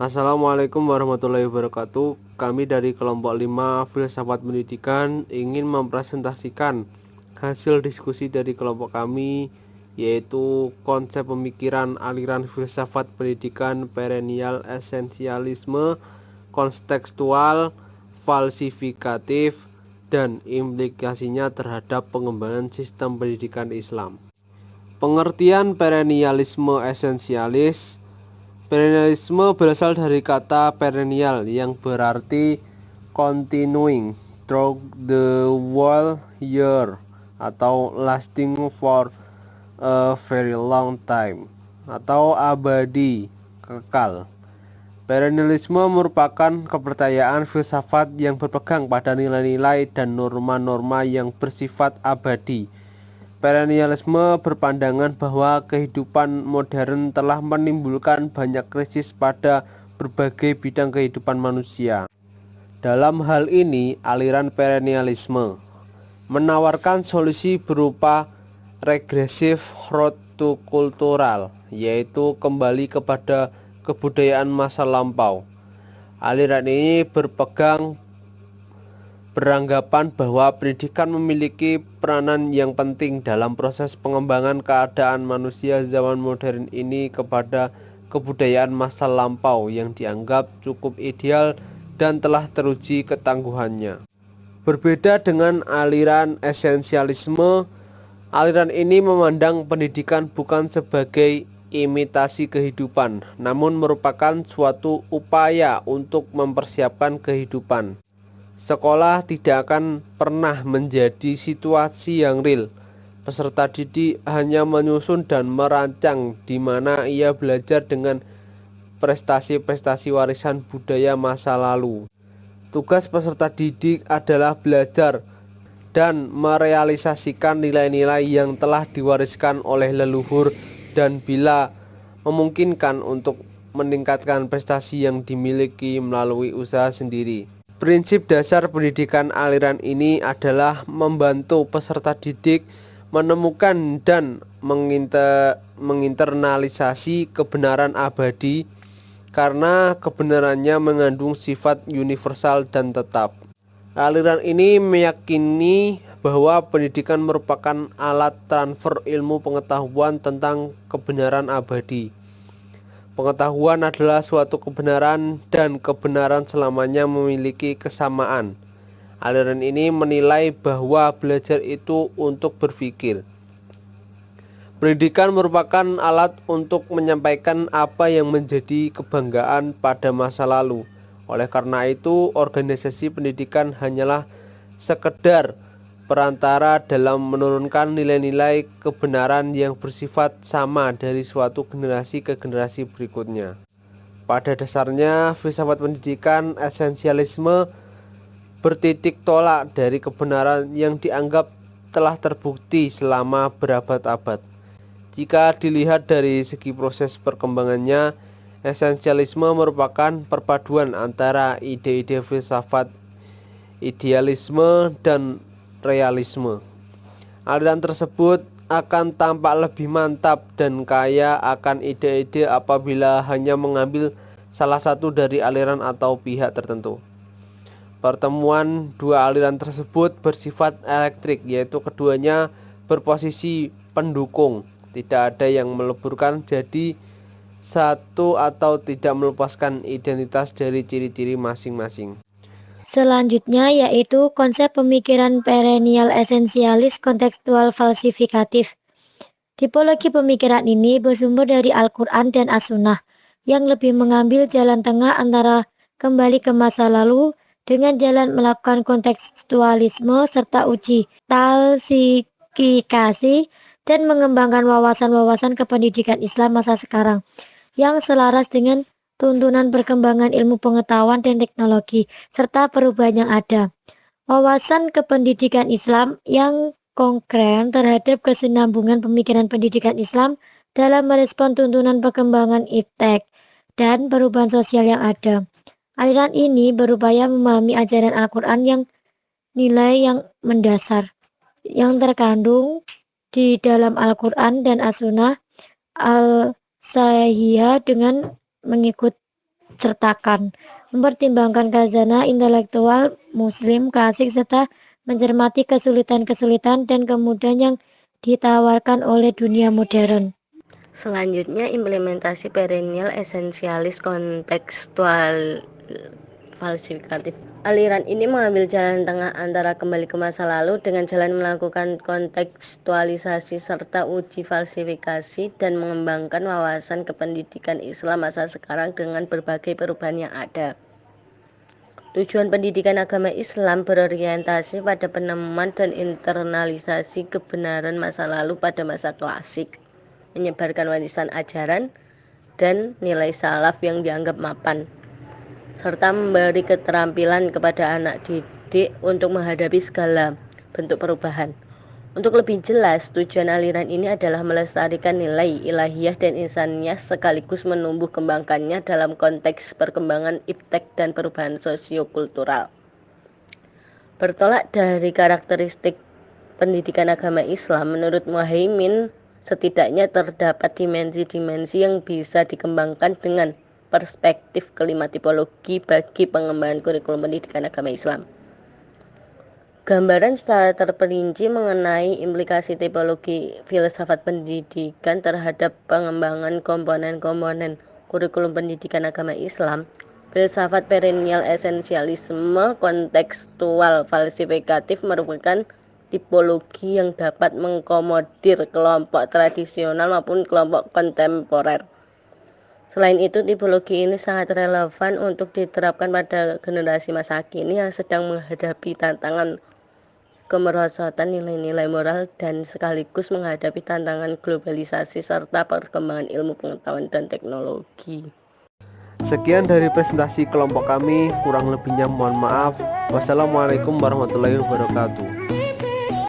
Assalamualaikum warahmatullahi wabarakatuh. Kami dari kelompok 5 Filsafat Pendidikan ingin mempresentasikan hasil diskusi dari kelompok kami, yaitu konsep pemikiran aliran filsafat pendidikan perennial esensialisme, kontekstual, falsifikatif, dan implikasinya terhadap pengembangan sistem pendidikan Islam. Pengertian perennialisme esensialis. Perennialisme berasal dari kata perennial yang berarti continuing through the whole year atau lasting for a very long time atau abadi, kekal. Perennialisme merupakan kepercayaan filsafat yang berpegang pada nilai-nilai dan norma-norma yang bersifat abadi. Perennialisme berpandangan bahwa kehidupan modern telah menimbulkan banyak krisis pada berbagai bidang kehidupan manusia. Dalam hal ini, aliran perennialisme menawarkan solusi berupa regresif hortikultural, yaitu kembali kepada kebudayaan masa lampau. Aliran ini beranggapan bahwa pendidikan memiliki peranan yang penting dalam proses pengembangan keadaan manusia zaman modern ini kepada kebudayaan masa lampau yang dianggap cukup ideal dan telah teruji ketangguhannya. Berbeda dengan aliran esensialisme, aliran ini memandang pendidikan bukan sebagai imitasi kehidupan, namun merupakan suatu upaya untuk mempersiapkan kehidupan. Sekolah tidak akan pernah menjadi situasi yang real. Peserta didik hanya menyusun dan merancang di mana ia belajar dengan prestasi-prestasi warisan budaya masa lalu. Tugas peserta didik adalah belajar dan merealisasikan nilai-nilai yang telah diwariskan oleh leluhur dan bila memungkinkan untuk meningkatkan prestasi yang dimiliki melalui usaha sendiri. Prinsip dasar pendidikan aliran ini adalah membantu peserta didik menemukan dan menginternalisasi kebenaran abadi karena kebenarannya mengandung sifat universal dan tetap. Aliran ini meyakini bahwa pendidikan merupakan alat transfer ilmu pengetahuan tentang kebenaran abadi. Pengetahuan adalah suatu kebenaran dan kebenaran selamanya memiliki kesamaan. Aliran ini menilai bahwa belajar itu untuk berpikir. Pendidikan merupakan alat untuk menyampaikan apa yang menjadi kebanggaan pada masa lalu. Oleh karena itu, organisasi pendidikan hanyalah sekedar perantara dalam menurunkan nilai-nilai kebenaran yang bersifat sama dari suatu generasi ke generasi berikutnya. Pada dasarnya, filsafat pendidikan esensialisme bertitik tolak dari kebenaran yang dianggap telah terbukti selama berabad-abad. Jika dilihat dari segi proses perkembangannya, esensialisme merupakan perpaduan antara ide-ide filsafat idealisme dan realisme. Aliran tersebut akan tampak lebih mantap dan kaya akan ide-ide apabila hanya mengambil salah satu dari aliran atau pihak tertentu. Pertemuan dua aliran tersebut bersifat elektrik, yaitu keduanya berposisi pendukung, tidak ada yang meleburkan jadi satu atau tidak melepaskan identitas dari ciri-ciri masing-masing. Selanjutnya yaitu konsep pemikiran perennial esensialis kontekstual falsifikatif. Tipologi pemikiran ini bersumber dari Al-Quran dan As-Sunnah yang lebih mengambil jalan tengah antara kembali ke masa lalu dengan jalan melakukan kontekstualisme serta uji talsifikasi dan mengembangkan wawasan-wawasan kependidikan Islam masa sekarang yang selaras dengan tuntunan perkembangan ilmu pengetahuan dan teknologi, serta perubahan yang ada. Wawasan kependidikan Islam yang konkret terhadap kesinambungan pemikiran pendidikan Islam dalam merespon tuntunan perkembangan iptek dan perubahan sosial yang ada. Aliran ini berupaya memahami ajaran Al-Quran yang nilai yang mendasar, yang terkandung di dalam Al-Quran dan As-Sunnah al-Sahihah dengan mengikut sertakan, mempertimbangkan khazanah intelektual Muslim klasik serta mencermati kesulitan-kesulitan dan kemudahan yang ditawarkan oleh dunia modern. Selanjutnya, implementasi perennial esensialis kontekstual falsifikatif. Aliran ini mengambil jalan tengah antara kembali ke masa lalu dengan jalan melakukan kontekstualisasi serta uji falsifikasi dan mengembangkan wawasan kependidikan Islam masa sekarang dengan berbagai perubahan yang ada. Tujuan pendidikan agama Islam berorientasi pada penemuan dan internalisasi kebenaran masa lalu pada masa klasik, menyebarkan warisan ajaran dan nilai salaf yang dianggap mapan, serta memberi keterampilan kepada anak didik untuk menghadapi segala bentuk perubahan. Untuk lebih jelas, tujuan aliran ini adalah melestarikan nilai ilahiyah dan insaniyah sekaligus menumbuh kembangkannya dalam konteks perkembangan iptek dan perubahan sosiokultural. Bertolak dari karakteristik pendidikan agama Islam, menurut Muhaimin, setidaknya terdapat dimensi-dimensi yang bisa dikembangkan dengan perspektif kelima tipologi bagi pengembangan kurikulum pendidikan agama Islam. Gambaran secara terperinci mengenai implikasi tipologi filsafat pendidikan terhadap pengembangan komponen-komponen kurikulum pendidikan agama Islam. Filsafat perennial esensialisme kontekstual falsifikatif merupakan tipologi yang dapat mengakomodir kelompok tradisional maupun kelompok kontemporer. Selain itu, tipologi ini sangat relevan untuk diterapkan pada generasi masa kini yang sedang menghadapi tantangan kemerosotan nilai-nilai moral dan sekaligus menghadapi tantangan globalisasi serta perkembangan ilmu pengetahuan dan teknologi. Sekian dari presentasi kelompok kami, kurang lebihnya mohon maaf. Wassalamualaikum warahmatullahi wabarakatuh.